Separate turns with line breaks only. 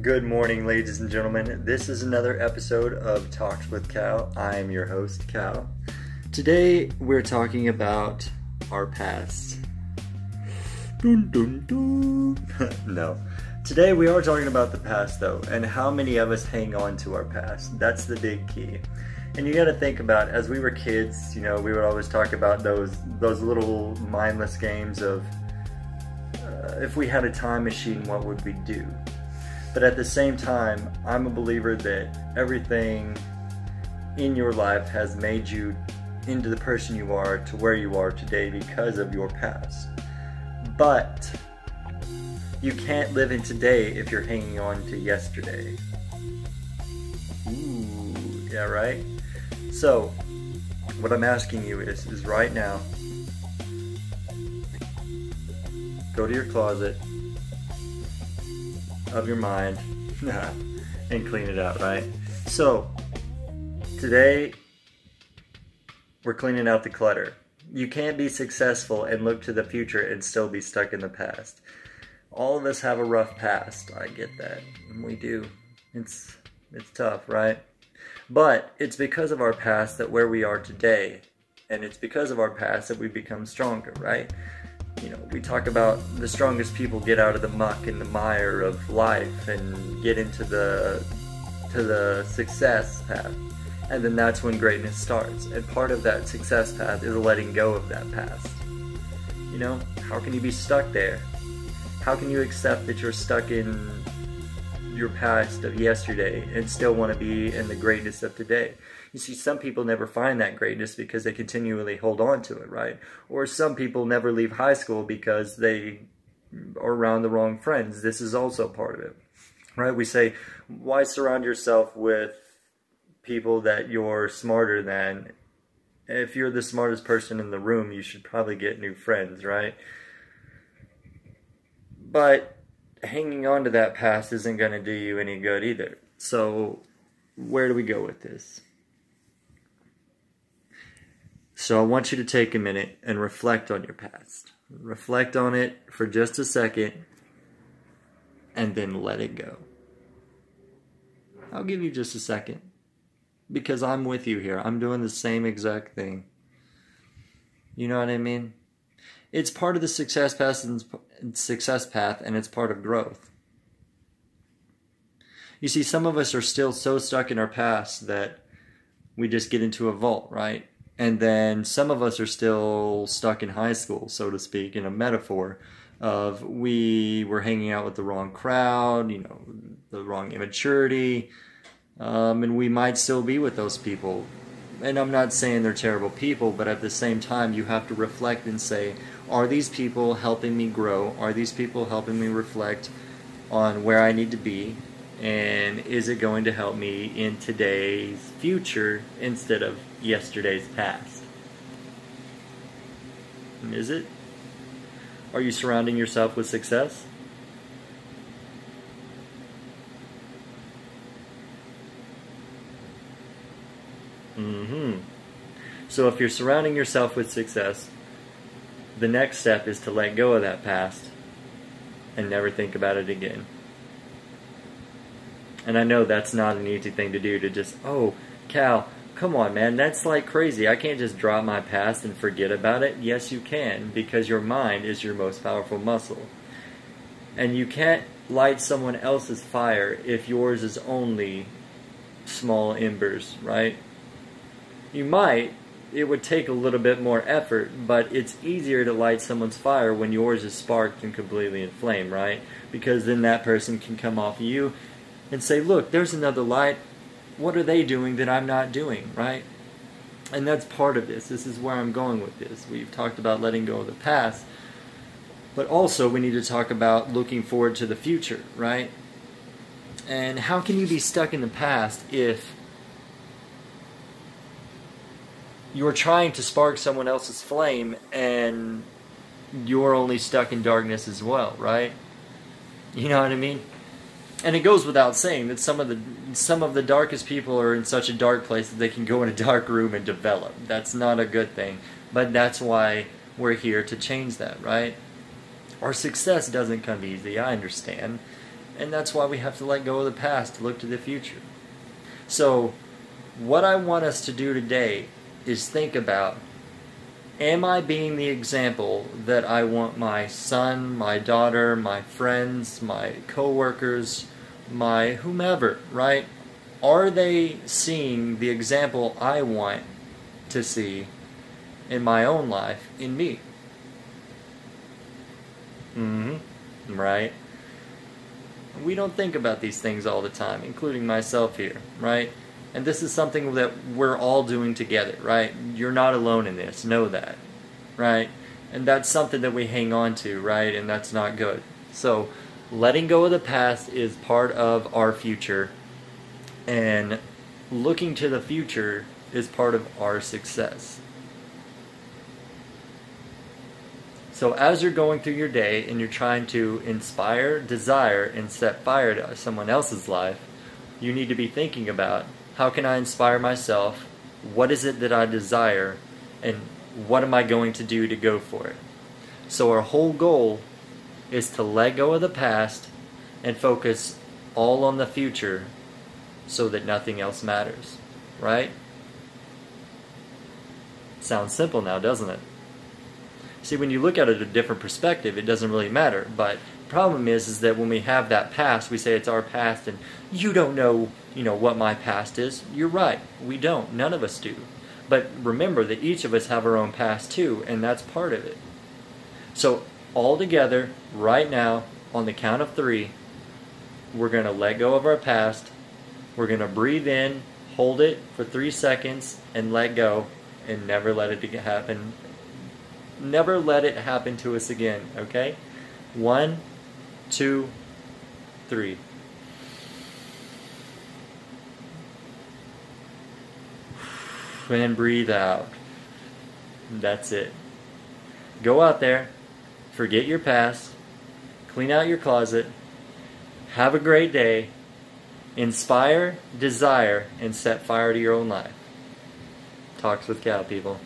Good morning, ladies and gentlemen. This is another episode of Talks with Cal. I am your host, Cal. Today, we're talking about our past. Dun, dun, dun. No. Today, we are talking about the past, though, and how many of us hang on to our past. That's the big key. And you got to think about, as we were kids, we would always talk about those little mindless games of, if we had a time machine, what would we do? But at the same time, I'm a believer that everything in your life has made you into the person you are to where you are today because of your past. But you can't live in today if you're hanging on to yesterday. Ooh, yeah, right? So, what I'm asking you is right now, go to your closet of your mind and clean it out, right? So today we're cleaning out the clutter. You can't be successful and look to the future and still be stuck in the past. All of us have a rough past. I get that. We do. It's tough, right? But it's because of our past that where we are today, and it's because of our past that we become stronger, right? We talk about the strongest people get out of the muck and the mire of life and get into the success path. And then that's when greatness starts. And part of that success path is letting go of that past. How can you be stuck there? How can you accept that you're stuck in your past of yesterday and still want to be in the greatness of today? You see, some people never find that greatness because they continually hold on to it, right? Or some people never leave high school because they are around the wrong friends. This is also part of it, right? We say, why surround yourself with people that you're smarter than? If you're the smartest person in the room, you should probably get new friends, right? But hanging on to that past isn't going to do you any good either. So where do we go with this? So I want you to take a minute and reflect on your past. Reflect on it for just a second and then let it go. I'll give you just a second because I'm with you here. I'm doing the same exact thing. You know what I mean? It's part of the success path and it's part of growth. You see, some of us are still so stuck in our past that we just get into a vault, right? And then some of us are still stuck in high school, so to speak, in a metaphor of we were hanging out with the wrong crowd, the wrong immaturity, and we might still be with those people. And I'm not saying they're terrible people, but at the same time, you have to reflect and say, are these people helping me grow? Are these people helping me reflect on where I need to be? And is it going to help me in today's future instead of yesterday's past? Is it? Are you surrounding yourself with success? So if you're surrounding yourself with success, the next step is to let go of that past and never think about it again. And I know that's not an easy thing to do, to just, oh, Cal, come on, man, that's like crazy. I can't just drop my past and forget about it. Yes, you can, because your mind is your most powerful muscle. And you can't light someone else's fire if yours is only small embers, right? You might. It would take a little bit more effort, but it's easier to light someone's fire when yours is sparked and completely inflamed, right? Because then that person can come off of you and say, look, there's another light. What are they doing that I'm not doing, right? And that's part of this. This is where I'm going with this. We've talked about letting go of the past, but also we need to talk about looking forward to the future, right? And how can you be stuck in the past if you're trying to spark someone else's flame and you're only stuck in darkness as well, right? You know what I mean? And it goes without saying that some of the darkest people are in such a dark place that they can go in a dark room and develop. That's not a good thing. But that's why we're here to change that, right? Our success doesn't come easy, I understand. And that's why we have to let go of the past to look to the future. So, what I want us to do today is think about, am I being the example that I want my son, my daughter, my friends, my coworkers, my whomever, right? Are they seeing the example I want to see in my own life, in me? Right? We don't think about these things all the time, including myself here, right? And this is something that we're all doing together, right? You're not alone in this, know that, right? And that's something that we hang on to, right? And that's not good. So, letting go of the past is part of our future, and looking to the future is part of our success. So as you're going through your day and you're trying to inspire, desire, and set fire to someone else's life, you need to be thinking about, how can I inspire myself? What is it that I desire? And what am I going to do to go for it? So our whole goal is to let go of the past and focus all on the future so that nothing else matters. Right? Sounds simple now, doesn't it? See, when you look at it a different perspective, it doesn't really matter. But the problem is that when we have that past, we say it's our past, and you don't know, what my past is. You're right. We don't. None of us do. But remember that each of us have our own past too, and that's part of it. So all together, right now, on the count of 3, we're going to let go of our past. We're going to breathe in, hold it for 3 seconds, and let go, and never let it happen. Never let it happen to us again, okay? 1, 2, 3. And breathe out. That's it. Go out there, forget your past, clean out your closet, have a great day, inspire, desire, and set fire to your own life. Talks with Cal, people.